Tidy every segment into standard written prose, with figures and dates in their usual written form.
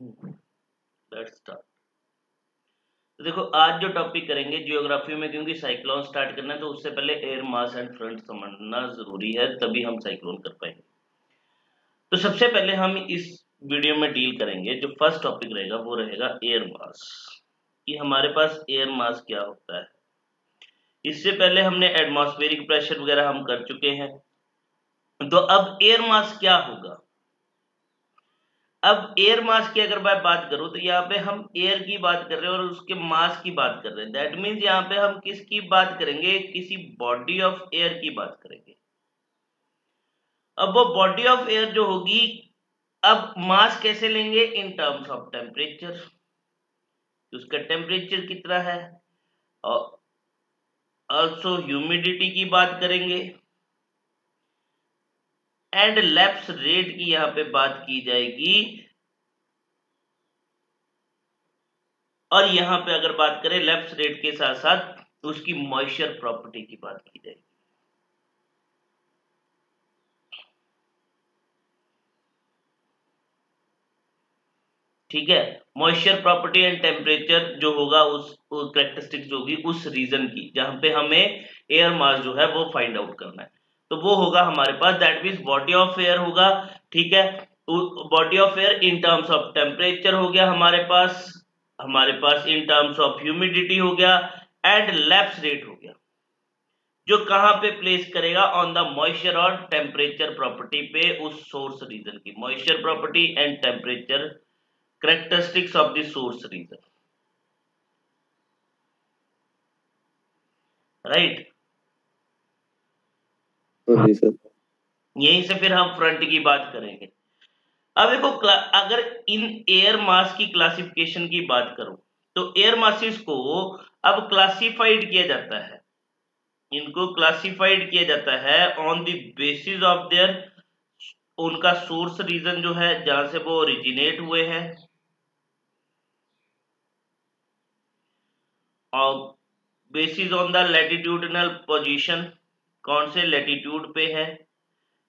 Let's start. तो देखो आज जो टॉपिक करेंगे जियोग्राफी में, क्योंकि साइक्लोन स्टार्ट करना है तो उससे पहले एयर मास एंड फ्रंट समझना जरूरी है, तभी हम साइक्लोन कर पाएंगे। तो सबसे पहले हम इस वीडियो में डील करेंगे, जो फर्स्ट टॉपिक रहेगा वो रहेगा एयर मास, कि हमारे पास एयर मास क्या होता है। इससे पहले हमने एटमॉस्फेरिक प्रेशर वगैरह हम कर चुके हैं, तो अब एयर मास क्या होगा। अब एयर मास की अगर मैं बात करूं तो यहाँ पे हम एयर की बात कर रहे हैं और उसके मास की बात कर रहे हैं। दैट मीन्स यहाँ पे हम किसकी बात करेंगे, किसी बॉडी ऑफ एयर की बात करेंगे। अब वो बॉडी ऑफ एयर जो होगी, अब मास कैसे लेंगे, इन टर्म्स ऑफ टेम्परेचर, उसका टेम्परेचर कितना है, और ऑल्सो ह्यूमिडिटी की बात करेंगे, एंड लैप्स रेट की यहाँ पे बात की जाएगी। और यहां पे अगर बात करें लैप्स रेट के साथ साथ उसकी मॉइस्चर प्रॉपर्टी की बात की जाएगी। ठीक है, मॉइस्चर प्रॉपर्टी एंड टेम्परेचर जो होगा, उस कैरेक्टरिस्टिक्स जो होगी उस रीजन की, जहां पे हमें एयर मास जो है वो फाइंड आउट करना है। तो वो होगा हमारे पास, that means body of air होगा। ठीक है, body of air in terms of temperature हो गया हमारे पास इन टर्म्स ऑफ ह्यूमिडिटी हो गया, एंड लैप्स रेट हो गया, जो कहां पे प्लेस करेगा, ऑन द मॉइस्चर और टेम्परेचर प्रॉपर्टी पे, उस सोर्स रीजन की moisture property and temperature characteristics of the source region, right? जी सर। यहीं से फिर हम फ्रंट की बात करेंगे। अब देखो, अगर इन एयर मास की क्लासिफिकेशन की बात करूं तो एयर मासेस को अब क्लासिफाइड किया जाता है, इनको क्लासिफाइड किया जाता है on the basis of their, उनका सोर्स रीजन जो है जहां से वो ओरिजिनेट हुए हैं, और basis on the latitudinal position, कौन से लैटिट्यूड पे है,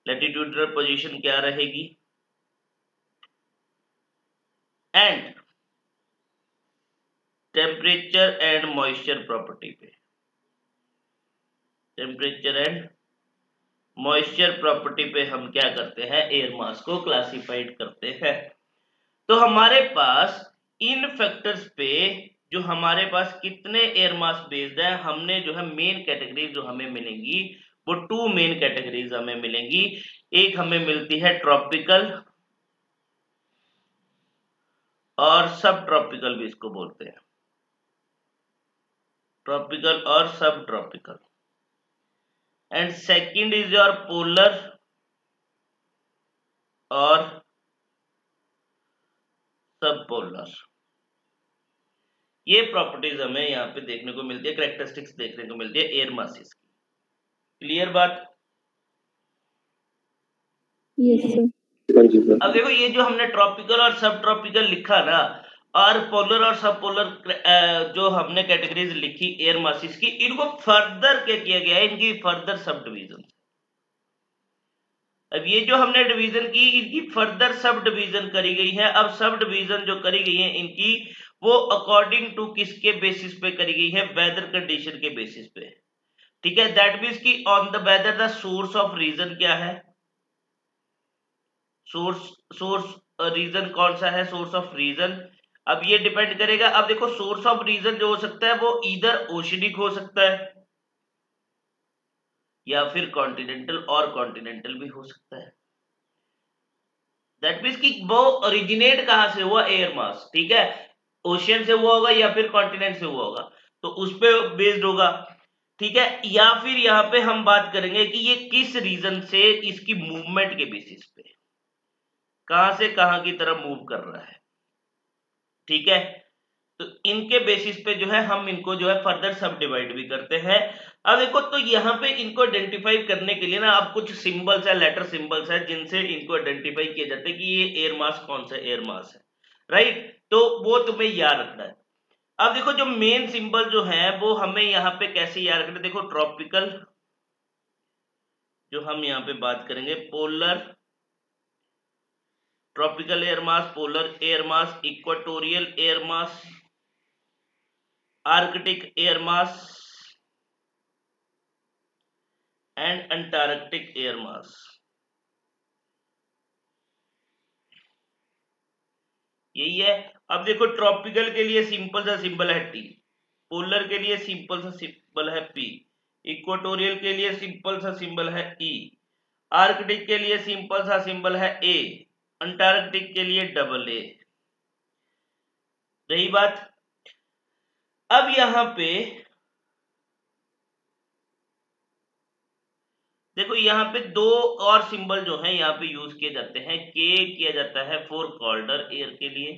लैटिट्यूडनल पोजीशन क्या रहेगी, and temperature and moisture property पे, टेम्परेचर एंड मॉइस्चर प्रॉपर्टी पे हम क्या करते हैं, एयर मास को क्लासिफाइड करते हैं। तो हमारे पास इन फैक्टर्स पे जो हमारे पास कितने एयर मास बेस्ड है, हमने जो है मेन कैटेगरीज जो हमें मिलेंगी वो टू मेन कैटेगरीज हमें मिलेंगी। एक हमें मिलती है ट्रॉपिकल, और सब ट्रॉपिकल भी इसको बोलते हैं, ट्रॉपिकल और सब tropical. And second is your polar और सब पोलर। ये प्रॉपर्टीज हमें यहाँ पे देखने को मिलती है, कैरेक्टरिस्टिक्स देखने को मिलती है एयर मासेस की। क्लियर बात? Yes sir. अब देखो, ये जो हमने ट्रॉपिकल और सब ट्रॉपिकल लिखा ना, और पोलर और सब पोलर जो हमने कैटेगरीज लिखी एयर मासेस की, इनको फर्दर क्या किया गया है, इनकी फर्दर सब डिवीजन। अब ये जो हमने डिवीजन की, इनकी फर्दर सब डिवीजन करी गई है। अब सब डिवीजन जो करी गई है इनकी, वो अकॉर्डिंग टू किसके बेसिस पे करी गई है, वेदर कंडीशन के बेसिस पे। ठीक है, दैट मीन्स की on the weather the source of region क्या है, सोर्स रीजन कौन सा है, सोर्स ऑफ रीजन। अब ये डिपेंड करेगा, अब देखो सोर्स ऑफ रीजन जो हो सकता है वो इधर ओशनिक हो सकता है, या फिर कॉन्टिनेंटल, और कॉन्टिनेंटल भी हो सकता है। दैट मीन्स कि वो ओरिजिनेट कहां से हुआ, एयर मास। ठीक है, ओशियन से हुआ होगा या फिर कॉन्टिनेंट से हुआ होगा, तो उस पर बेस्ड होगा। ठीक है, या फिर यहाँ पे हम बात करेंगे कि ये किस रीजन से, इसकी मूवमेंट के बेसिस पे कहां से कहां की तरफ मूव कर रहा है। ठीक है, तो इनके बेसिस पे जो है हम इनको जो है फर्दर सब डिवाइड भी करते हैं। अब देखो, तो यहाँ पे इनको आइडेंटिफाई करने के लिए ना, अब कुछ सिंबल्स है, लेटर सिंबल्स है, जिनसे इनको आइडेंटिफाई किया जाता है कि ये एयर मास कौन सा एयर मास है, राइट। तो वो तुम्हें याद रखना है। अब देखो, जो मेन सिंबल जो है वो हमें यहाँ पे कैसे याद रखना है, देखो ट्रॉपिकल, जो हम यहाँ पे बात करेंगे polar, tropical air mass, polar air mass, equatorial air mass, Arctic air mass and Antarctic air mass. यही है। अब देखो ट्रॉपिकल के लिए सिंपल सा सिंबल है टी, पोलर के लिए सिंपल सा सिंबल है पी, इक्वाटोरियल के लिए सिंपल सा सिंबल है ई, आर्कटिक के लिए सिंपल सा सिंबल है ए, अंटार्कटिक के लिए डबल ए। रही बात, अब यहां पे देखो यहां पे दो और सिंबल जो है यहां पे यूज किए जाते हैं। के किया जाता है फॉर कॉल्डर एयर के लिए,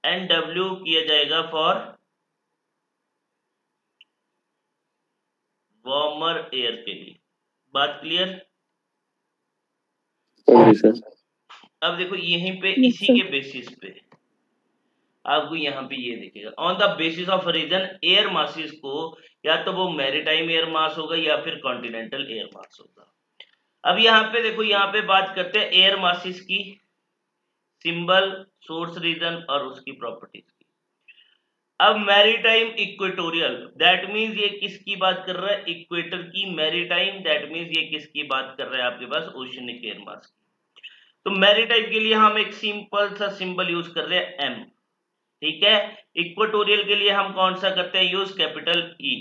एंड डब्ल्यू किया जाएगा फॉर वार्मर एयर के लिए। बात क्लियर? हाँ जी सर। अब देखो यहीं पे Yes, इसी sir. के बेसिस पे आपको यहाँ पे ये दिखेगा, on the basis of region air masses को, या तो वो मैरीटाइम एयर मास होगा या फिर कॉन्टिनेंटल एयर मास होगा। अब यहाँ पे देखो, यहाँ पे बात करते हैं एयर मासेस की, सिंबल, सोर्स रीजन और उसकी प्रॉपर्टीज की। अब मैरीटाइम इक्वेटोरियल, दैट मींस ये किसकी बात कर रहा है? इक्वेटर की। मैरीटाइम दैट मींस ये किसकी बात कर रहा है? आपके पास ओशियनिक एयर मास की। तो मैरीटाइम के लिए हम एक सिंपल सा सिंबल यूज कर रहे हैं एम, ठीक है। इक्वेटोरियल के लिए हम कौन सा करते हैं यूज? कैपिटल ई,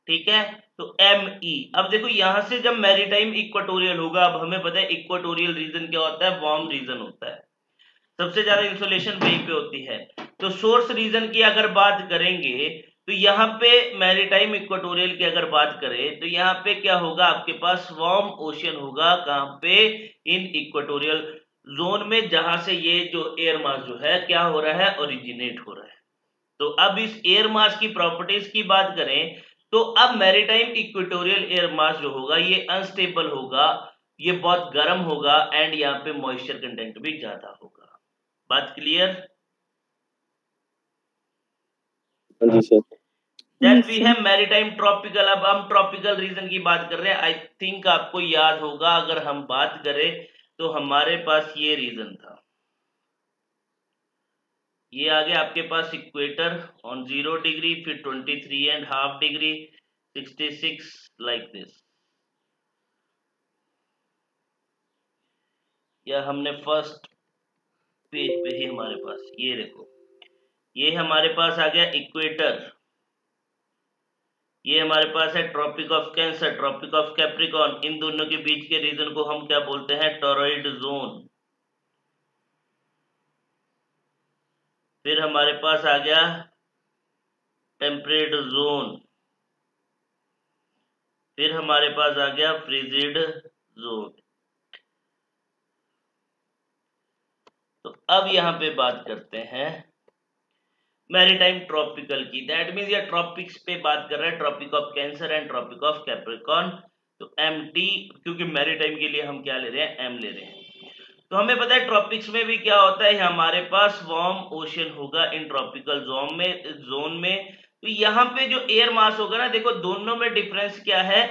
ठीक है। तो एम ई। अब देखो यहां से जब मैरीटाइम इक्वेटोरियल होगा, अब हमें पता है इक्वेटोरियल रीजन क्या होता है? वार्म रीजन होता है, सबसे ज्यादा इंसोलेशन वहीं पे होती है। तो सोर्स रीजन की अगर बात करेंगे तो यहाँ पे मैरीटाइम इक्वेटोरियल की अगर बात करें तो यहाँ पे क्या होगा? आपके पास वार्म ओशियन होगा। कहां पे? इन इक्वेटोरियल जोन में, जहां से ये जो एयर मास जो है क्या हो रहा है? ओरिजिनेट हो रहा है। तो अब इस एयर मास की प्रॉपर्टीज की बात करें तो अब मैरीटाइम इक्वेटोरियल एयर मास जो होगा ये अनस्टेबल होगा, ये बहुत गर्म होगा एंड यहाँ पे मॉइस्चर कंटेंट भी ज्यादा होगा। बात क्लियर? हाँ जी sir. That Yes, we sir. Have maritime tropical. अब हम ट्रॉपिकल रीजन की बात कर रहे हैं। आई थिंक आपको याद होगा, अगर हम बात करें तो हमारे पास ये रीजन था, ये आ गया आपके पास इक्वेटर ऑन 0 डिग्री, फिर 23.5 डिग्री, 66 लाइक दिस। या हमने फर्स्ट पेज पे ही हमारे पास ये देखो, ये हमारे पास आ गया इक्वेटर, ये हमारे पास है Tropic of Cancer, Tropic of Capricorn. इन दोनों के बीच के रीजन को हम क्या बोलते हैं? Toroid zone. फिर हमारे पास आ गया टेम्परेट जोन, फिर हमारे पास आ गया फ्रीजिड जोन। तो अब यहां पे बात करते हैं मैरीटाइम ट्रॉपिकल की। दैट मींस ये ट्रॉपिक्स पे बात कर रहा है, Tropic of Cancer and Tropic of Capricorn. तो एम टी, क्योंकि मैरीटाइम के लिए हम क्या ले रहे हैं? एम ले रहे हैं। तो हमें पता है ट्रॉपिक्स में भी क्या होता है, हमारे पास वार्म ओशन होगा इन ट्रॉपिकल जोन में। तो यहाँ पे जो एयर मास होगा ना, देखो दोनों में डिफरेंस क्या है?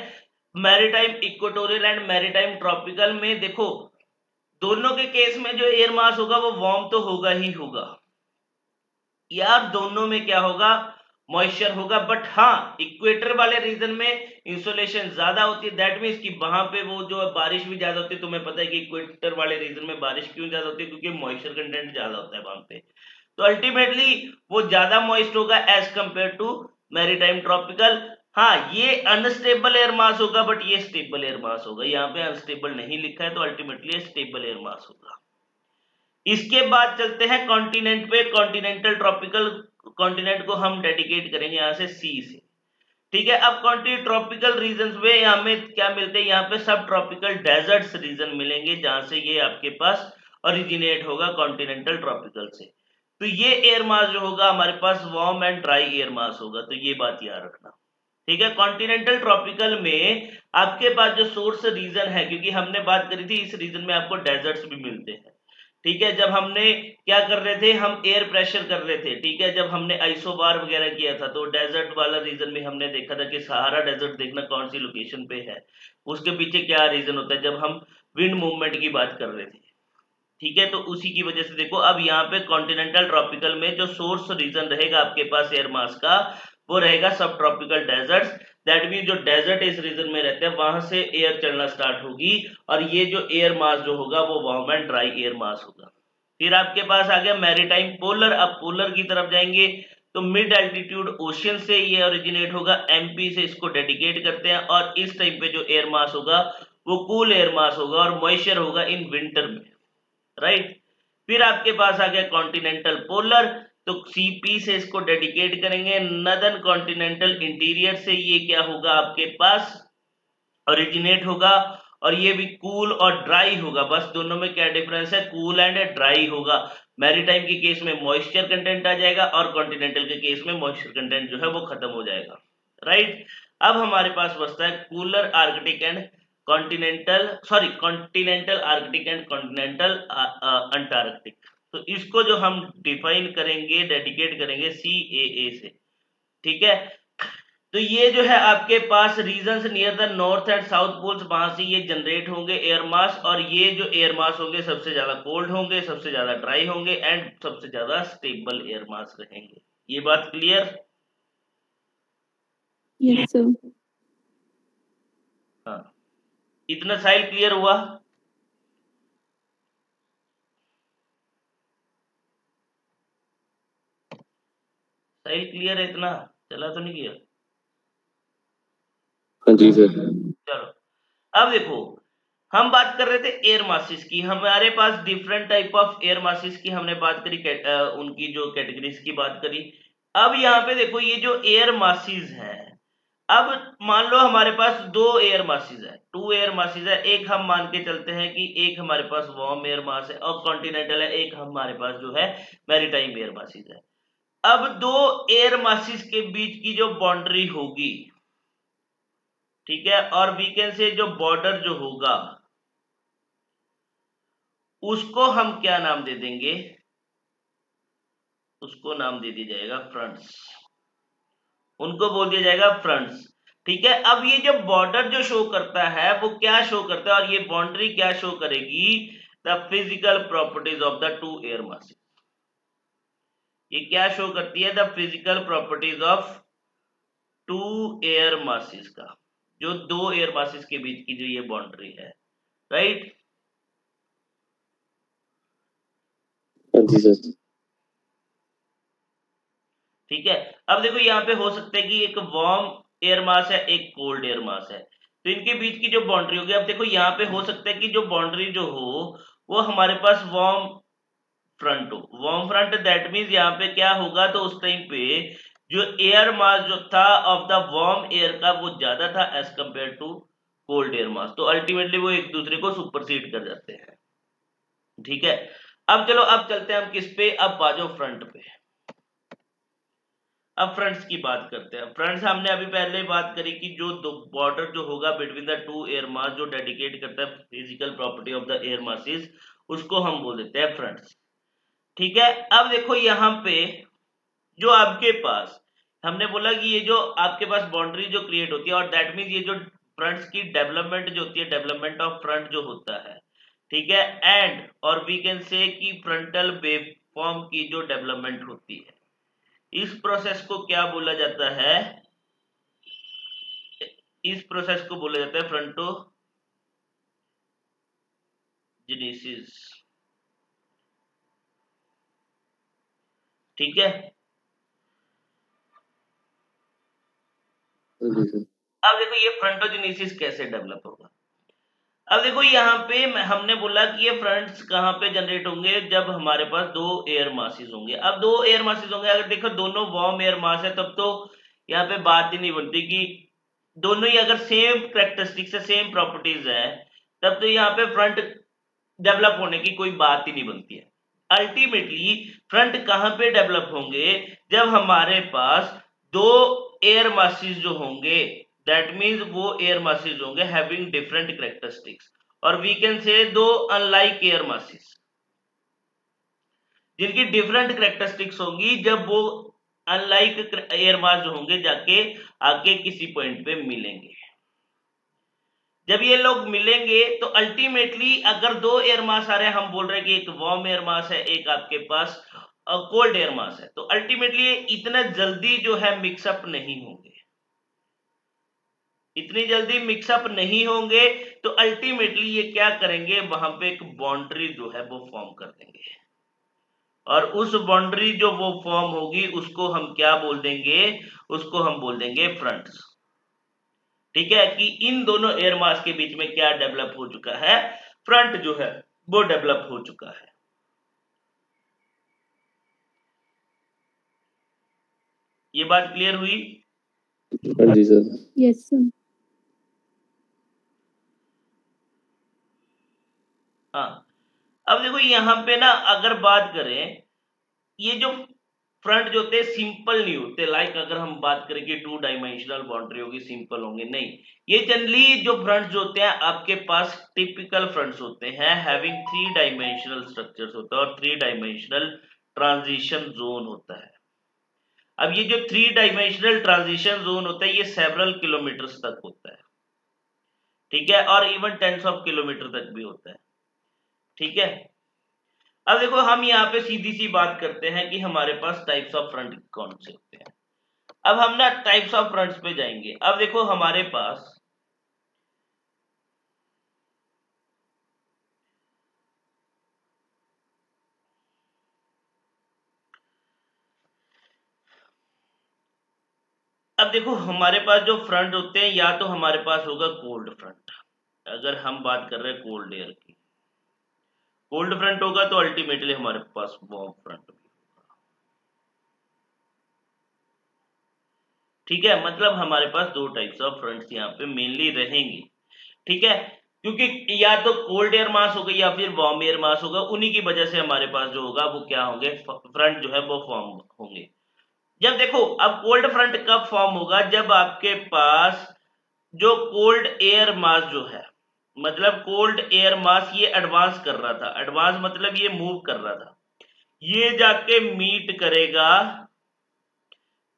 Maritime equatorial and maritime tropical में देखो, दोनों के केस में जो एयर मास होगा वो वार्म तो होगा ही होगा यार, दोनों में क्या होगा? मॉइस्चर होगा। बट हाँ, इक्वेटर वाले रीजन में इंसोलेशन ज्यादा होती है, दैट मींस कि वहां पे वो जो बारिश भी ज्यादा होती है। तुम्हें पता है कि इक्वेटर वाले रीजन में बारिश क्यों ज्यादा होती है? क्योंकि मॉइस्चर कंटेंट ज्यादा होता है वहां पे। तो अल्टीमेटली वो ज्यादा मॉइस्ट होगा as compare to maritime tropical. हाँ, ये अनस्टेबल एयर मास होगा बट ये स्टेबल एयर मास होगा। यहाँ पे अनस्टेबल नहीं लिखा है, तो अल्टीमेटली स्टेबल एयर मास होगा। इसके बाद चलते हैं कॉन्टिनेंट पे। कॉन्टिनेंटल ट्रॉपिकल, कॉन्टिनेंट को हम डेडिकेट करेंगे यहां से सी से, ठीक है। अब कॉन्टिनेंट ट्रॉपिकल रीजन में हमें क्या मिलते हैं? यहाँ पे सब ट्रॉपिकल डेजर्ट्स रीजन मिलेंगे, जहां से ये आपके पास ओरिजिनेट होगा कॉन्टिनेंटल ट्रॉपिकल से। तो ये एयर मास जो होगा हमारे पास warm and dry air mass होगा। तो ये बात याद रखना, ठीक है। कॉन्टिनेंटल ट्रॉपिकल में आपके पास जो सोर्स रीजन है, क्योंकि हमने बात करी थी इस रीजन में आपको डेजर्ट्स भी मिलते हैं, ठीक है। जब हमने क्या कर रहे थे? हम एयर प्रेशर कर रहे थे, ठीक है। जब हमने आइसोबार वगैरह किया था तो डेजर्ट वाला रीजन में हमने देखा था कि सहारा डेजर्ट देखना कौन सी लोकेशन पे है, उसके पीछे क्या रीजन होता है। जब हम विंड मूवमेंट की बात कर रहे थे, ठीक है। तो उसी की वजह से देखो अब यहाँ पे कॉन्टिनेंटल ट्रॉपिकल में जो सोर्स रीजन रहेगा आपके पास एयर मास का, वो रहेगा सब ट्रॉपिकल डेजर्ट्स। दैट मीन जो डेजर्ट इस रीजन में रहते हैं वहां से एयर चलना स्टार्ट होगी, और ये जो एयर मास जो होगा वो warm and dry air mass होगा। फिर आपके पास आ गया मैरीटाइम पोलर। अब पोलर की तरफ जाएंगे तो मिड एल्टीट्यूड ओशियन से ये ओरिजिनेट होगा, एमपी से इसको डेडिकेट करते हैं, और इस टाइम पे जो एयर मास होगा वो कूल एयर मास होगा और मॉइस्चर होगा इन विंटर में, राइट। फिर आपके पास आ गया कॉन्टिनेंटल पोलर, तो सीपी से इसको डेडिकेट करेंगे। नदर्न कॉन्टिनेंटल इंटीरियर से ये क्या होगा आपके पास ओरिजिनेट होगा, और ये भी कूल और ड्राई होगा। बस दोनों में क्या डिफरेंस है, कूल एंड ड्राई होगा। मैरीटाइम के केस में मॉइस्चर कंटेंट आ जाएगा और कॉन्टिनेंटल के केस में मॉइस्चर कंटेंट जो है वो खत्म हो जाएगा, राइट। अब हमारे पास बचता है cooler Arctic and continental Arctic and continental Antarctic. तो इसको जो हम डिफाइन करेंगे, डेडिकेट करेंगे CAA से, ठीक है। तो ये जो है आपके पास regions near the north and south poles, वहां से ये जनरेट होंगे एयर मास, और ये जो एयर मास होंगे सबसे ज्यादा कोल्ड होंगे, सबसे ज्यादा ड्राई होंगे एंड सबसे ज्यादा स्टेबल एयर मास रहेंगे। ये बात क्लियर? Yes sir. हाँ, इतना साइल क्लियर हुआ? साइल क्लियर है? इतना चला तो नहीं गया? हाँ जी सर। चलो अब देखो, हम बात कर रहे थे एयर मासिस की। हमारे पास different type of air masses की हमने बात करी, उनकी जो कैटेगरीज की बात करी। अब यहाँ पे देखो ये जो एयर मासिस है, अब मान लो हमारे पास दो एयर मासिस है, टू एयर मासिस है। एक हम मान के चलते हैं कि एक हमारे पास वार्म एयर मास है और कॉन्टिनेंटल है, एक हमारे पास जो है मैरीटाइम एयर मासिस है। अब दो एयर मासिस के बीच की जो बाउंड्री होगी, ठीक है, और वीकेंड से जो बॉर्डर जो होगा उसको हम क्या नाम दे देंगे, उसको नाम दे दिया जाएगा फ्रंट्स, उनको बोल दिया जाएगा फ्रंट्स, ठीक है। अब ये जो बॉर्डर जो शो करता है वो क्या शो करता है, और ये बाउंड्री क्या शो करेगी, the physical properties of the two air masses. ये क्या शो करती है, the physical properties of two air masses का, जो दो एयर मासेस के बीच की जो ये बाउंड्री है, राइट। हाँ जी सर। ठीक है। अब देखो यहाँ पे हो सकता है कि एक वार्म एयर मास है, एक कोल्ड एयर मास है, तो इनके बीच की जो बाउंड्री होगी, अब देखो यहाँ पे हो सकता है कि जो बाउंड्री जो हो वो हमारे पास वार्म फ्रंट हो। वार्म फ्रंट दैट मीन्स यहाँ पे क्या होगा, तो उस टाइम पे जो एयर मास जो था ऑफ द वार्म एयर का वो ज्यादा था as compare to cold air mass, तो अल्टीमेटली वो एक दूसरे को सुपरसीड कर जाते हैं, ठीक है। अब चलो अब चलते हैं हम किस पे, अब आ जाओ फ्रंट पे। अब फ्रंट्स की बात करते हैं। फ्रंट्स हमने अभी पहले बात करी कि जो दो बॉर्डर जो होगा between the two air mass जो डेडिकेट करता है physical property of the air masses, उसको हम बोल देते हैं फ्रंट्स, ठीक है। अब देखो यहाँ पे जो आपके पास हमने बोला कि ये जो आपके पास बाउंड्री जो क्रिएट होती है, और दैट मीन्स ये जो फ्रंट्स की डेवलपमेंट जो होती है, डेवलपमेंट ऑफ फ्रंट जो होता है, ठीक है, एंड और वी कैन से कि फ्रंटल वेव फॉर्म की जो डेवलपमेंट होती है, इस प्रोसेस को क्या बोला जाता है, इस प्रोसेस को बोला जाता है फ्रंटोजेनेसिस, ठीक है। हाँ जी सर। अब देखो ये फ्रंटोजेनेसिस कैसे डेवलप होगा। अब देखो यहाँ पे हमने बोला कि ये फ्रंट्स कहाँ पे जनरेट होंगे, जब हमारे पास दो एयर मासेस होंगे। अब दो एयर मासेस होंगे, अगर देखो दोनों वार्म एयर मास है, तब तो यहाँ पे बात ही नहीं बनती कि दोनों ही अगर सेम कैरेक्टरिस्टिक्स है, सेम प्रॉपर्टीज है, तब तो यहाँ पे फ्रंट डेवलप होने की कोई बात ही नहीं बनती है। अल्टीमेटली फ्रंट कहां पे डेवलप होंगे, जब हमारे पास दो एयर मासेस जो होंगे, दैट मींस वो एयर मासेस होंगे हैविंग डिफरेंट कैरेक्टरिस्टिक्स, और वी कैन से दो अनलाइक एयर मासेस जिनकी डिफरेंट कैरेक्टरिस्टिक्स होंगी, जब वो अनलाइक एयर मास जो होंगे जाके आगे किसी पॉइंट पे मिलेंगे। जब ये लोग मिलेंगे तो अल्टीमेटली अगर दो एयर मास आ रहे हैं, हम बोल रहे हैं कि एक वार्म एयर मास है, एक आपके पास कोल्ड एयर मास है, तो अल्टीमेटली इतना जल्दी जो है मिक्सअप नहीं होंगे, इतनी जल्दी मिक्सअप नहीं होंगे, तो अल्टीमेटली ये क्या करेंगे, वहां पे एक बाउंड्री जो है वो फॉर्म कर देंगे, और उस बाउंड्री जो वो फॉर्म होगी उसको हम क्या बोल देंगे, उसको हम बोल देंगे फ्रंट्स। ठीक है, कि इन दोनों एयर मास के बीच में क्या डेवलप हो चुका है, फ्रंट जो है वो डेवलप हो चुका है। ये बात क्लियर हुई? हाँ जी सर। Yes sir. हाँ, अब देखो यहाँ पे ना अगर बात करें, ये जो फ्रंट जो होते हैं सिंपल नहीं होते, लाइक अगर हम बात करें कि 2 डायमेंशनल बाउंड्री होगी सिंपल होंगे, नहीं, ये जनरली जो फ्रंट जो होते हैं आपके पास टिपिकल फ्रंट्स होते हैं, हैविंग 3 डायमेंशनल स्ट्रक्चर्स होता है और 3 डायमेंशनल ट्रांजिशन जोन होता है। अब ये जो 3 डायमेंशनल ट्रांजिशन जोन होता है ये सेवरल किलोमीटर्स तक होता है, ठीक है, और इवन टेंस ऑफ किलोमीटर तक भी होता है, ठीक है। अब देखो हम यहाँ पे सीधी सी बात करते हैं कि हमारे पास टाइप्स ऑफ फ्रंट कौन से होते हैं। अब हम ना टाइप्स ऑफ फ्रंट्स पे जाएंगे। अब देखो हमारे पास जो फ्रंट होते हैं, या तो हमारे पास होगा कोल्ड फ्रंट, अगर हम बात कर रहे हैं कोल्ड एयर की, कोल्ड फ्रंट होगा तो अल्टीमेटली हमारे पास वार्म फ्रंट भी होगा, ठीक है। मतलब हमारे पास 2 टाइप्स ऑफ फ्रंट्स यहाँ पे मेनली रहेंगे, ठीक है, क्योंकि या तो कोल्ड एयर मास होगा या फिर वार्म एयर मास होगा, उन्हीं की वजह से हमारे पास जो होगा वो क्या होंगे, फ्रंट जो है वो फॉर्म होंगे। जब देखो अब कोल्ड फ्रंट कब फॉर्म होगा, जब आपके पास जो कोल्ड एयर मास जो है, मतलब कोल्ड एयर मास ये एडवांस कर रहा था, एडवांस मतलब ये मूव कर रहा था, ये जाके मीट करेगा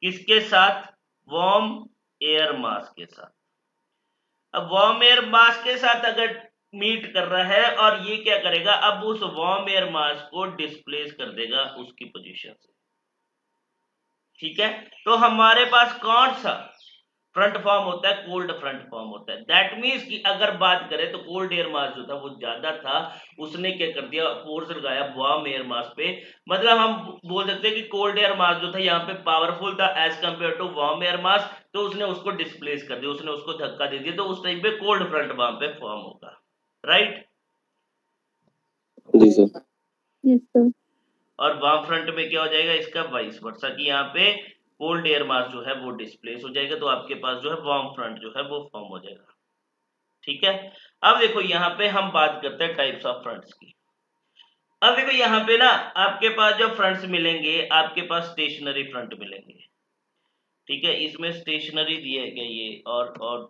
किसके साथ, वार्म एयर मास के साथ। अब वार्म एयर मास के साथ अगर मीट कर रहा है और ये क्या करेगा, अब उस वार्म एयर मास को डिस्प्लेस कर देगा उसकी पोजीशन से, ठीक है। तो हमारे पास कौन सा फ्रंट फॉर्म होता है, कोल्ड फ्रंट फॉर्म होता है। दैट मीन्स कि अगर बात करें तो कोल्ड एयर मास जो था वो ज्यादा था, उसने क्या कर दिया, फोर्स लगाया वार्म एयर मास पे, मतलब हम बोल सकते हैं कि कोल्ड एयर मास जो था यहाँ पे पावरफुल था as compare to warm air mass, तो उसने उसको डिस्प्लेस कर दिया, उसने उसको धक्का दे दिया, तो उस टाइम पे कोल्ड फ्रंट वहां पे फॉर्म होगा, राइट। जी सर। Yes sir. और वार्म फ्रंट में क्या हो जाएगा, इसका वाइस वर्सा, कि यहाँ पे कोल्ड एयर मास जो है वो डिस्प्लेस हो जाएगा, तो आपके पास जो है वार्म फ्रंट जो है वो फॉर्म हो जाएगा, ठीक है। अब देखो यहाँ पे हम बात करते हैं टाइप्स ऑफ फ्रंट्स की। अब देखो यहाँ पे ना आपके पास जो फ्रंट्स मिलेंगे, आपके पास स्टेशनरी फ्रंट मिलेंगे, ठीक है, इसमें स्टेशनरी दिया गया ये और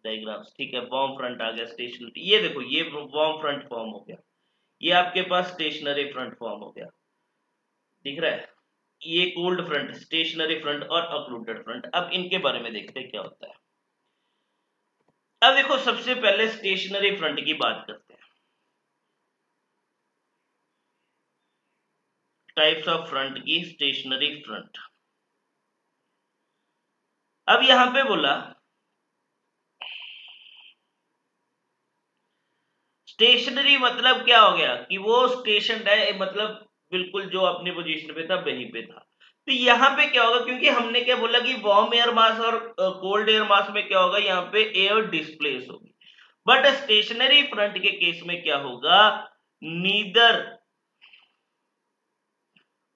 डायग्राम्स, ठीक है। वार्म फ्रंट आ गया, स्टेशनरी, ये देखो ये वार्म फ्रंट फॉर्म हो गया, ये आपके पास स्टेशनरी फ्रंट फॉर्म हो गया, दिख रहा है, ये कोल्ड फ्रंट, स्टेशनरी फ्रंट और ऑक्लूडेड फ्रंट। अब इनके बारे में देखते हैं क्या होता है। अब देखो सबसे पहले स्टेशनरी फ्रंट की बात करते हैं, टाइप्स ऑफ फ्रंट की, स्टेशनरी फ्रंट। अब यहां पे बोला स्टेशनरी मतलब क्या हो गया कि वो स्टेशन है, मतलब बिल्कुल जो अपनी पोजीशन पे था वहीं पे था। तो यहाँ पे क्या होगा, क्योंकि हमने क्या बोला कि वार्म एयर मास और कोल्ड एयर मास में क्या होगा, यहाँ पे एयर डिस्प्लेस होगी, बट स्टेशनरी फ्रंट के केस में क्या होगा, neither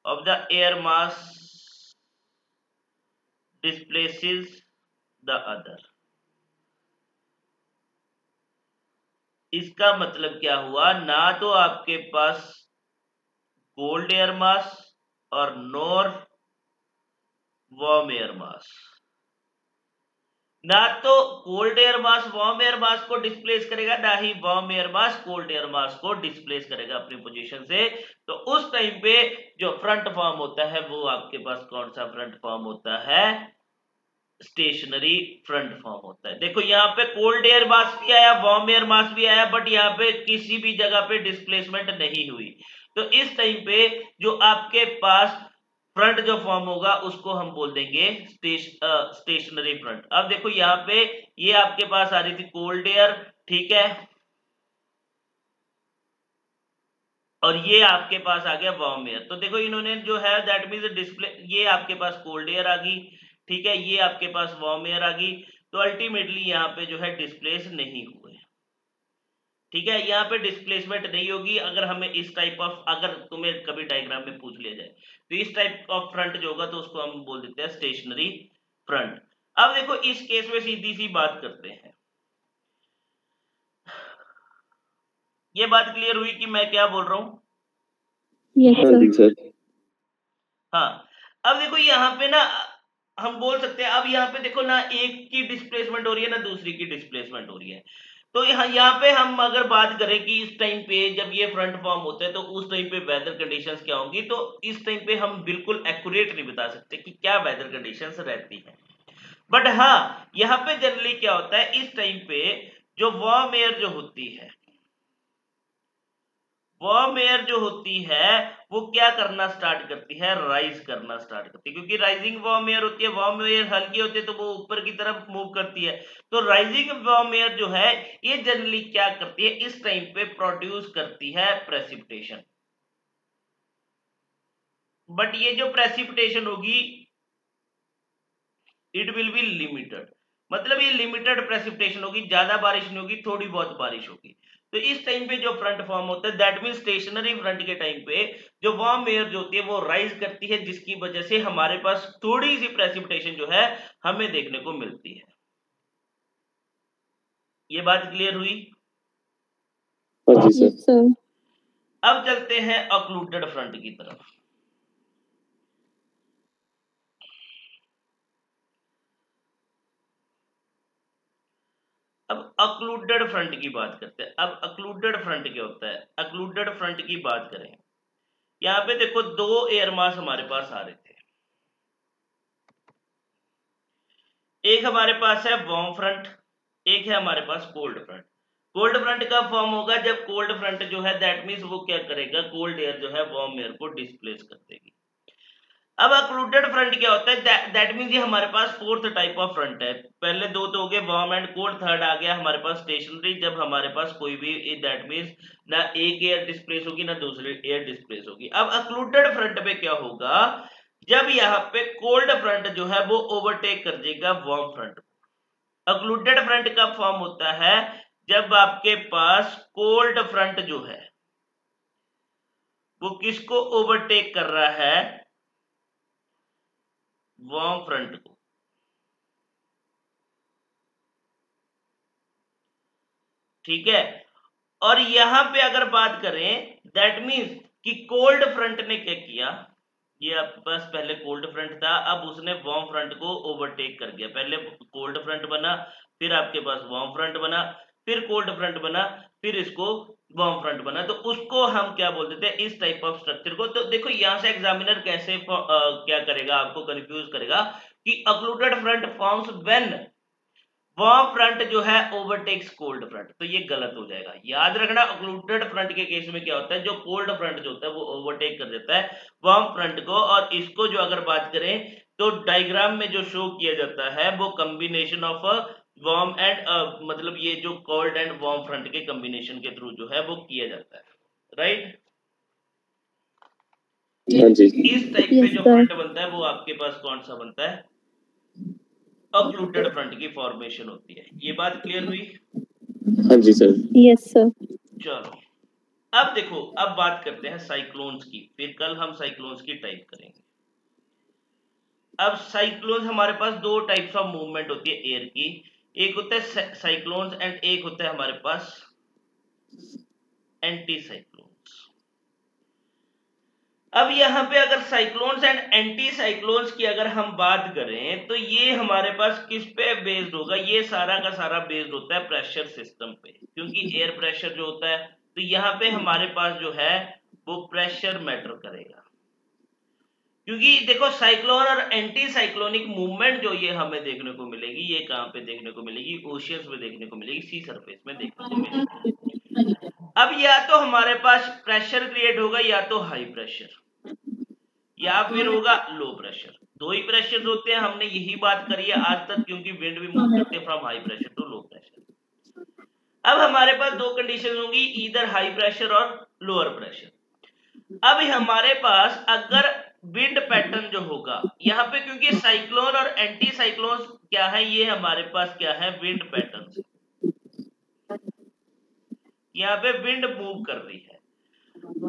of the air mass displaces the other. इसका मतलब क्या हुआ, ना तो आपके पास कोल्ड एयर मास और नॉर वार्म एयर मास, ना तो cold air mass warm air mass को डिस्प्लेस करेगा, ना ही warm air mass cold air mass को डिस्प्लेस करेगा अपनी पोजीशन से। तो उस टाइम पे जो फ्रंट फॉर्म होता है वो आपके पास कौन सा फ्रंट फॉर्म होता है, स्टेशनरी फ्रंट फॉर्म होता है। देखो यहाँ पे कोल्ड एयर मास भी आया, वार्म एयर मास भी आया, बट यहाँ पे किसी भी जगह पे डिस्प्लेसमेंट नहीं हुई। तो इस टाइम पे जो आपके पास फ्रंट जो फॉर्म होगा उसको हम बोल देंगे स्टेशनरी फ्रंट। अब देखो यहाँ पे ये आपके पास आ रही थी कोल्ड एयर, ठीक है, और ये आपके पास आ गया वार्म एयर। तो देखो इन्होंने जो है दैट मीन्स डिस्प्ले, ये आपके पास कोल्ड एयर आ गई, ठीक है, ये आपके पास वार्म एयर आ गई। तो अल्टीमेटली यहाँ पे जो है डिस्प्लेस नहीं हुए, ठीक है, यहाँ पे डिस्प्लेसमेंट नहीं होगी। अगर हमें इस टाइप ऑफ, अगर तुम्हें कभी डायग्राम में पूछ लिया जाए तो इस टाइप ऑफ फ्रंट जो होगा तो उसको हम बोल देते हैं स्टेशनरी फ्रंट। अब देखो इस केस में सीधी सी बात करते हैं, ये बात क्लियर हुई कि मैं क्या बोल रहा हूं? हाँ जी सर। हाँ, अब देखो यहाँ पे ना हम बोल सकते हैं, अब यहाँ पे देखो ना एक की डिस्प्लेसमेंट हो रही है ना दूसरी की डिस्प्लेसमेंट हो रही है। तो यहाँ पे हम अगर बात करें कि इस टाइम पे जब ये फ्रंट फॉर्म होता है तो उस टाइम पे वेदर कंडीशंस क्या होंगी, तो इस टाइम पे हम बिल्कुल एक्यूरेट नहीं बता सकते कि क्या वेदर कंडीशंस रहती है। बट हाँ, यहाँ पे जनरली क्या होता है, इस टाइम पे जो वार्म एयर जो होती है, वार्म एयर जो होती है वो क्या करना स्टार्ट करती है, राइज करना स्टार्ट करती है, क्योंकि राइजिंग वार्म एयर होती है, वार्म एयर हल्की होती है तो वो ऊपर की तरफ मूव करती है। तो राइजिंग वार्म एयर जो है ये जनरली क्या करती है, इस टाइम पे प्रोड्यूस करती है प्रेसिपिटेशन। बट ये जो प्रेसिपिटेशन होगी इट विल बी लिमिटेड, मतलब ये लिमिटेड प्रेसिपिटेशन होगी, ज्यादा बारिश नहीं होगी, थोड़ी बहुत बारिश होगी। तो इस टाइम पे जो फ्रंट फॉर्म होता है दैट मीन स्टेशनरी फ्रंट के टाइम पे जो वार्म एयर जो होती है वो राइज करती है, जिसकी वजह से हमारे पास थोड़ी सी प्रेसिपिटेशन जो है हमें देखने को मिलती है। ये बात क्लियर हुई? हाँ जी सर। अब चलते हैं ऑक्लूडेड फ्रंट की तरफ। अब ऑक्लूडेड फ्रंट की बात करते हैं। अब ऑक्लूडेड फ्रंट क्या होता है, ऑक्लूडेड फ्रंट की बात करें, यहाँ पे देखो दो एयर मास हमारे पास आ रहे थे, एक हमारे पास है वार्म फ्रंट, एक है हमारे पास कोल्ड फ्रंट। कोल्ड फ्रंट कब फॉर्म होगा, जब कोल्ड फ्रंट जो है दैट मींस वो क्या करेगा, कोल्ड एयर जो है वार्म एयर को डिस्प्लेस कर देगी। अब ऑक्लूडेड फ्रंट क्या होता है, दैट मींस ये हमारे पास फोर्थ टाइप ऑफ फ्रंट है। पहले दो तो हो गए वार्म एंड कोल्ड, थर्ड आ गया हमारे पास स्टेशनरी, जब हमारे पास कोई भी दैट मींस ना एक एयर डिस्प्लेस होगी ना दूसरी एयर डिस्प्लेस होगी। अब ऑक्लूडेड फ्रंट पे क्या होगा, जब यहाँ पे कोल्ड फ्रंट जो है वो ओवरटेक कर देगा वार्म फ्रंट। ऑक्लूडेड फ्रंट कब फॉर्म होता है, जब आपके पास कोल्ड फ्रंट जो है वो किसको ओवरटेक कर रहा है, वार्म फ्रंट को। ठीक है, और यहां पे अगर बात करें दैट मींस कि कोल्ड फ्रंट ने क्या किया, ये आपके पास पहले कोल्ड फ्रंट था, अब उसने वार्म फ्रंट को ओवरटेक कर गया। पहले कोल्ड फ्रंट बना, फिर आपके पास वार्म फ्रंट बना, फिर कोल्ड फ्रंट बना, फिर इसको वार्म फ्रंट बना। तो उसको हम क्या बोल देते हैं, इस टाइप ऑफ स्ट्रक्चर को। तो देखो यहां से एग्जामिनर कैसे क्या करेगा, आपको कंफ्यूज करेगा कि occluded front forms when warm front जो है ओवरटेक्स कोल्ड फ्रंट, तो ये गलत हो जाएगा। याद रखना ऑक्लूडेड फ्रंट के केस में क्या होता है, जो कोल्ड फ्रंट जो होता है वो ओवरटेक कर देता है वार्म फ्रंट को। और इसको जो अगर बात करें तो डायग्राम में जो शो किया जाता है वो कॉम्बिनेशन ऑफ वार्म एंड मतलब ये जो कोल्ड एंड वार्म फ्रंट के कॉम्बिनेशन के थ्रू जो है वो किया जाता है, राइट? हाँ जी। इस टाइप पे जो फ्रंट बनता है वो आपके पास कौन सा बनता है, ऑक्लूडेड फ्रंट की फॉर्मेशन होती है। ये बात क्लियर हुई? हाँ जी सर। Yes sir. चलो अब देखो, अब बात करते हैं साइक्लोन्स की, फिर कल हम साइक्लोन्स की टाइप करेंगे। अब साइक्लोन्स हमारे पास दो टाइप्स ऑफ मूवमेंट होती है एयर की, एक होता है साइक्लोन्स एंड एक होता है हमारे पास एंटी साइक्लोन्स। अब यहाँ पे अगर साइक्लोन्स एंड एंटी साइक्लोन्स की अगर हम बात करें तो ये हमारे पास किस पे बेस्ड होगा, ये सारा का सारा बेस्ड होता है प्रेशर सिस्टम पे, क्योंकि एयर प्रेशर जो होता है तो यहाँ पे हमारे पास जो है वो प्रेशर मैटर करेगा। क्योंकि देखो साइक्लोन और एंटी साइक्लोनिक मूवमेंट जो ये हमें देखने को मिलेगी, ये कहाँ पे देखने को मिलेगी, ओशियंस में देखने को मिलेगी, सी सरफेस में देखने को मिलेगी। अब या तो हमारे पास प्रेशर क्रिएट होगा या तो हाई प्रेशर या फिर होगा लो प्रेशर। दो ही प्रेशर होते हैं, हमने यही बात करी है आज तक, क्योंकि विंड भी मूव करते हैं from high pressure to low pressure. अब हमारे पास दो कंडीशन होंगी, ईदर हाई प्रेशर और लोअर प्रेशर। अब हमारे पास अगर विंड पैटर्न जो होगा यहाँ पे, क्योंकि साइक्लोन और एंटी साइक्लोन क्या है, ये हमारे पास क्या है, विंड पैटर्न। यहाँ पे विंड मूव कर रही है।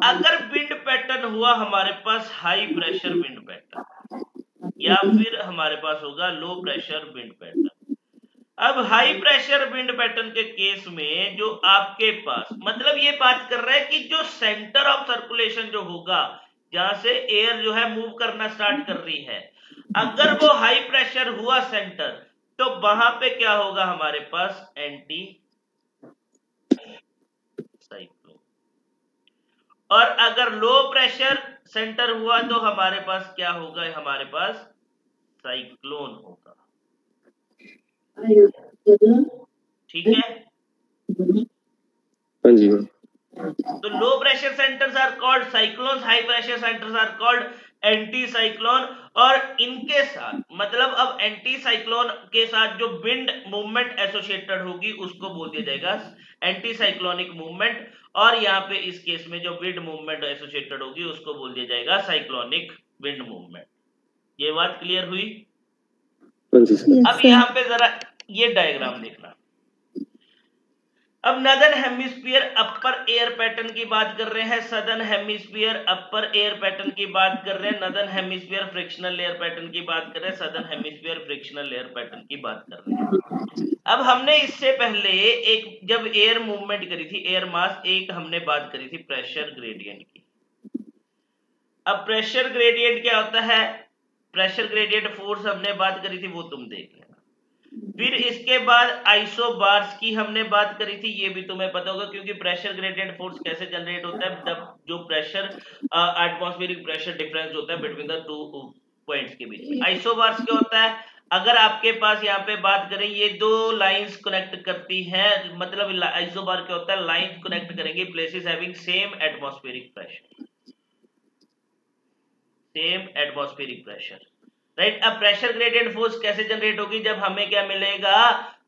अगर विंड पैटर्न हुआ हमारे पास हाई प्रेशर विंड पैटर्न या फिर हमारे पास होगा लो प्रेशर विंड पैटर्न। अब हाई प्रेशर विंड पैटर्न के केस में जो आपके पास, मतलब ये बात कर रहा है कि जो सेंटर ऑफ सर्कुलेशन जो होगा, जहां से एयर जो है मूव करना स्टार्ट कर रही है, अगर वो हाई प्रेशर हुआ सेंटर, तो वहां पे क्या होगा हमारे पास, एंटी साइक्लोन। और अगर लो प्रेशर सेंटर हुआ तो हमारे पास क्या होगा, हमारे पास साइक्लोन होगा। ठीक है, हाँ जी। तो low pressure centres are called cyclones, high pressure centres are called anticyclone. और इनके साथ मतलब अब एंटी साइक्लोन के साथ जो विंड मूवमेंट एसोसिएटेड होगी उसको बोल दिया जाएगा एंटी साइक्लोनिक मूवमेंट। और यहाँ पे इस केस में जो विंड मूवमेंट एसोसिएटेड होगी उसको बोल दिया जाएगा साइक्लोनिक विंड मूवमेंट। ये बात क्लियर हुई? अब यहाँ पे जरा ये डायग्राम देखना। अब नदर्न हेमिस्फीयर अपर एयर पैटर्न की बात कर रहे हैं, सदर्न हेमिस्फीयर अपर एयर पैटर्न की बात कर रहे हैं, northern hemisphere frictional layer pattern की बात कर रहे हैं, southern hemisphere frictional layer pattern की बात कर रहे हैं। अब हमने इससे पहले एक जब एयर मूवमेंट करी थी, एयर मास, एक हमने बात करी थी प्रेशर ग्रेडियंट की। अब प्रेशर ग्रेडियंट क्या होता है, प्रेशर ग्रेडियंट फोर्स हमने बात करी थी, वो तुम देख लेना। फिर इसके बाद आइसोबार्स की हमने बात करी थी, ये भी तुम्हें पता होगा, क्योंकि प्रेशर ग्रेडियंट फोर्स कैसे जनरेट होता है, जब जो प्रेशर एटमॉस्फेरिक प्रेशर डिफरेंस होता है बिटवीन द टू पॉइंट्स के बीच। आइसोबार्स क्या होता है, अगर आपके पास यहाँ पे बात करें, ये दो लाइंस कनेक्ट करती हैं, मतलब आइसोबार क्या होता है, लाइंस कनेक्ट करेंगे places having same atmospheric pressure, same atmospheric pressure, right. अब प्रेशर ग्रेडियंट फोर्स कैसे जनरेट होगी, जब हमें क्या मिलेगा,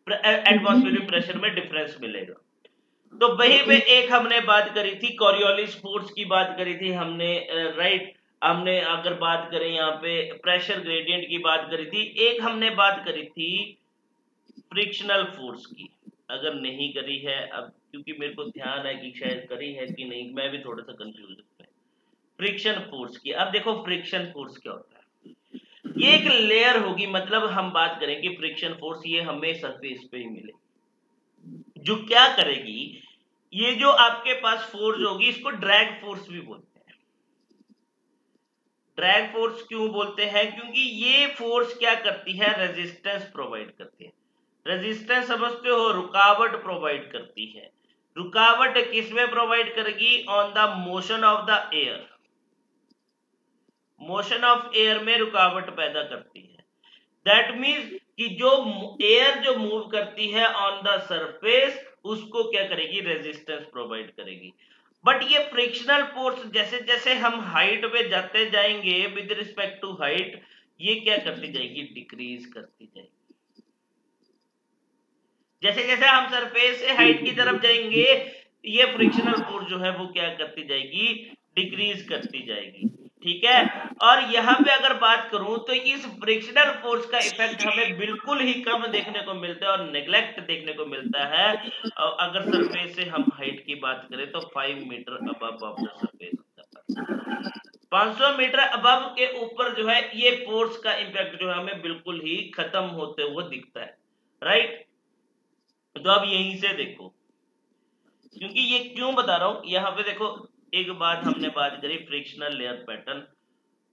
एटमॉस्फेरिक प्रेशर में डिफरेंस मिलेगा। तो वही पे एक हमने बात करी थी कॉरियोलिस फोर्स की बात करी थी हमने, राइट। हमने अगर बात करें यहाँ पे प्रेशर ग्रेडियंट की बात करी थी, एक हमने बात करी थी फ्रिक्शनल फोर्स की, अगर नहीं करी है, अब क्योंकि मेरे को ध्यान है कि शायद करी है कि नहीं, मैं भी थोड़ा सा कंफ्यूज हूँ। फ्रिक्शन फोर्स की, अब देखो फ्रिक्शन फोर्स क्या होता है, ये एक लेयर होगी, मतलब हम बात करें कि फ्रिक्शन फोर्स ये हमें सरफेस पे ही मिलेगी, जो क्या करेगी, ये जो आपके पास फोर्स होगी इसको ड्रैग फोर्स भी बोलते हैं। ड्रैग फोर्स क्यों बोलते हैं, क्योंकि ये फोर्स क्या करती है, रेजिस्टेंस प्रोवाइड करती है। रेजिस्टेंस समझते हो, रुकावट प्रोवाइड करती है। रुकावट किसमें प्रोवाइड करेगी, on the motion of the air, motion of air में रुकावट पैदा करती है। दैट मीन्स कि जो एयर जो मूव करती है ऑन द सरफेस, उसको क्या करेगी, रेजिस्टेंस प्रोवाइड करेगी। बट ये फ्रिक्शनल फोर्स जैसे जैसे हम हाइट पे जाते जाएंगे, विद रिस्पेक्ट टू हाइट, ये क्या करती जाएगी, डिक्रीज करती जाएगी। जैसे जैसे हम सरफेस से हाइट की तरफ जाएंगे, ये फ्रिक्शनल फोर्स जो है वो क्या करती जाएगी, डिक्रीज करती जाएगी। ठीक है। और यहाँ पे अगर बात करूं तो इस फ्रिक्शनल फोर्स का इफेक्ट हमें बिल्कुल ही कम देखने को मिलता है और नेग्लेक्ट देखने को मिलता है। अगर सरफेस से हम हाइट की बात करें तो 5 metre above of the surface, 500 metre above के ऊपर जो है ये फोर्स का इम्पैक्ट जो है हमें बिल्कुल ही खत्म होते हुए दिखता है, राइट। तो अब यहीं से देखो, क्योंकि ये क्यों बता रहा हूं, यहाँ पे देखो एक बात हमने बात करी frictional layer pattern,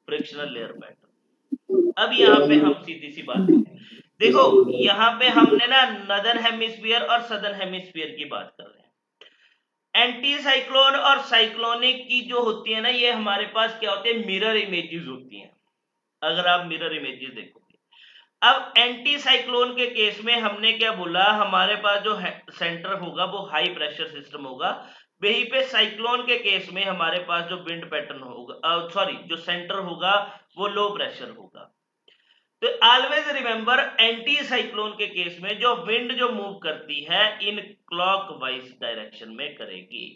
frictional layer pattern. अब यहाँ पे हम सीधी सी बात करें, देखो यहाँ पे हमने ना नदर्न हेमिस्फीयर और सदर्न हेमिस्फीयर की बात कर रहे हैं। एंटी साइक्लोन और साइक्लोनिक की जो होती है ना, ये हमारे पास क्या होते हैं, मिरर इमेजेस होती हैं। अगर आप मिरर इमेजेस देखोगे। अब एंटी साइक्लोन के केस में हमने क्या बोला, हमारे पास जो सेंटर होगा वो हाई प्रेशर सिस्टम होगा, वहीं पे साइक्लोन के केस में हमारे पास जो विंड पैटर्न होगा, सॉरी जो सेंटर होगा वो लो प्रेशर होगा। तो ऑलवेज रिमेंबर एंटी साइक्लोन के केस में जो विंड जो मूव करती है इन क्लॉकवाइज डायरेक्शन में करेगी,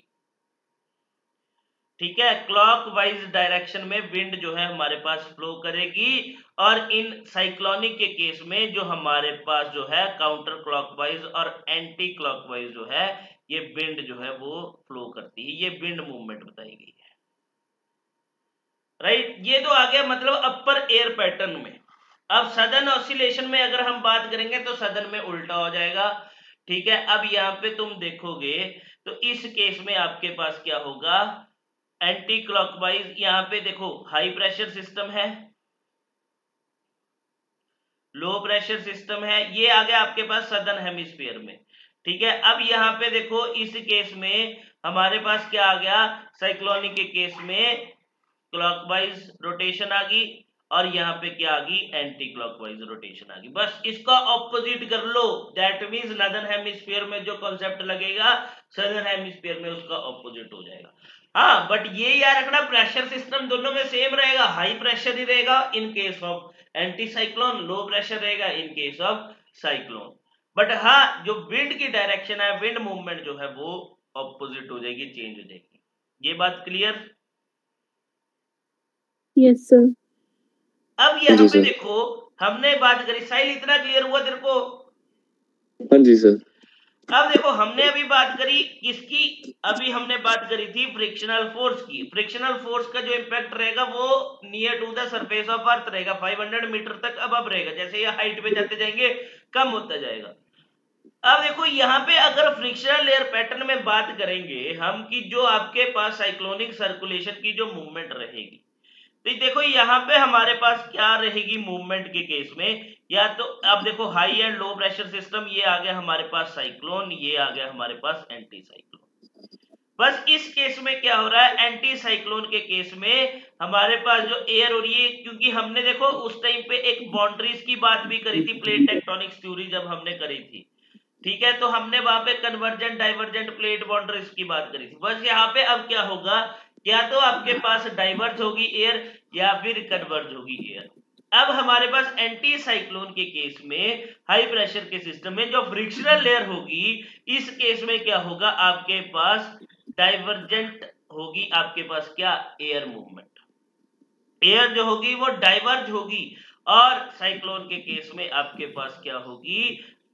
ठीक है, क्लॉकवाइज डायरेक्शन में विंड जो है हमारे पास फ्लो करेगी, और इन साइक्लोनिक के केस में जो हमारे पास जो है काउंटर क्लॉकवाइज और एंटी क्लॉकवाइज जो है ये विंड जो है वो फ्लो करती है। ये विंड मूवमेंट बताई गई है, राइट। ये तो आ गया मतलब अपर एयर पैटर्न में। अब सदर्न ऑसिलेशन में अगर हम बात करेंगे तो सदर्न में उल्टा हो जाएगा, ठीक है। अब यहाँ पे तुम देखोगे तो इस केस में आपके पास क्या होगा, एंटी क्लॉकवाइज, यहाँ पे देखो हाई प्रेशर सिस्टम है, लो प्रेशर सिस्टम है, ये आ गया आपके पास सदर्न हेमिस्फीयर में, ठीक है। अब यहाँ पे देखो इस केस में हमारे पास क्या आ गया, साइक्लोनिक के केस में क्लॉकवाइज रोटेशन आ गई, और यहाँ पे क्या आ गई, एंटी क्लॉकवाइज रोटेशन आ गई। बस इसका ऑपोजिट कर लो, दैट मींस नॉर्दर्न हेमिस्फीयर में जो कॉन्सेप्ट लगेगा सदर्न हेमिस्फीयर में उसका ऑपोजिट हो जाएगा। हाँ, बट ये याद रखना प्रेशर सिस्टम दोनों में सेम रहेगा, हाई प्रेशर ही रहेगा in case of anti cyclone, low pressure रहेगा in case of cyclone. But हाँ, जो विंड की डायरेक्शन है, विंड मूवमेंट जो है वो ऑपोजिट हो जाएगी, चेंज हो जाएगी। ये बात क्लियर? Yes sir. अब यहाँ पे देखो हमने बात करी, साहिल इतना क्लियर हुआ तेरे को? हाँ जी सर। अब देखो हमने अभी बात करी किसकी, अभी हमने बात करी थी फ्रिक्शनल फोर्स की। फ्रिक्शनल फोर्स का जो इंपैक्ट रहेगा वो near to the surface of earth रहेगा, 500 मीटर तक अब रहेगा, जैसे ये हाइट पे जाते जाएंगे कम होता जाएगा। अब देखो यहाँ पे अगर फ्रिक्शनल एयर पैटर्न में बात करेंगे हम कि जो आपके पास साइक्लोनिक सर्कुलेशन की जो मूवमेंट रहेगी, तो देखो यहाँ पे हमारे पास क्या रहेगी मूवमेंट के केस में, या तो अब देखो high and low pressure system, ये आ गया हमारे पास साइक्लोन, ये आ गया हमारे पास एंटी साइक्लोन। बस इस केस में क्या हो रहा है, एंटी साइक्लोन के केस में हमारे पास जो एयर हो रही है, क्योंकि हमने देखो उस टाइम पे एक बाउंड्रीज की बात भी करी थी, प्लेट टेक्टोनिक्स थ्योरी जब हमने करी थी, ठीक है, तो हमने वहां पे कन्वर्जेंट डाइवर्जेंट प्लेट बाउंड्रीज की बात करी थी। बस यहाँ पे अब क्या होगा, या तो आपके पास डाइवर्ज होगी एयर या फिर कन्वर्ज होगी एयर। अब हमारे पास एंटी साइक्लोन के केस में हाई प्रेशर के सिस्टम में जो फ्रिक्शनल लेयर होगी, इस केस में क्या होगा, आपके पास डाइवर्जेंट होगी, आपके पास क्या, एयर मूवमेंट, एयर जो होगी वो डाइवर्ज होगी, और साइक्लोन के केस में आपके पास क्या होगी,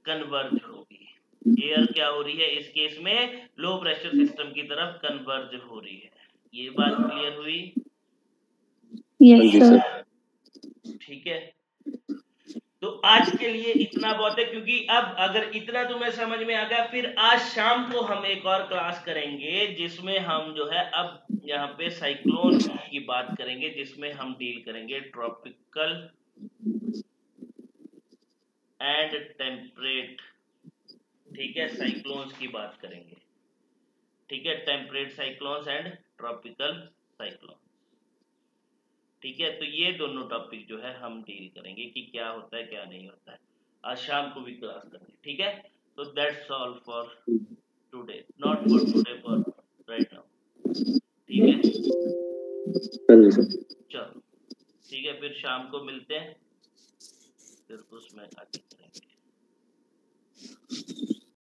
कन्वर्ज होगी। एयर क्या हो रही है इस केस में, लो प्रेशर सिस्टम की तरफ कन्वर्ज हो रही है। ये बात क्लियर हुई? Yes sir. ठीक है, तो आज के लिए इतना बहुत है, क्योंकि अब अगर इतना तुम्हें समझ में आ गया, फिर आज शाम को हम एक और क्लास करेंगे जिसमें हम जो है अब यहाँ पे साइक्लोन की बात करेंगे, जिसमें हम डील करेंगे ट्रॉपिकल एंड टेम्परेट, ठीक है, साइक्लोन्स की बात करेंगे, ठीक है, temperate cyclones and tropical cyclone, ठीक है। तो ये दोनों टॉपिक जो है हम डील करेंगे कि क्या होता है क्या नहीं होता है, आज शाम को भी क्लास करेंगे, ठीक है। तो that's all for today, not for today, for right now, ठीक है। चलो ठीक है, फिर शाम को मिलते हैं, फिर उसमें आगे करेंगे।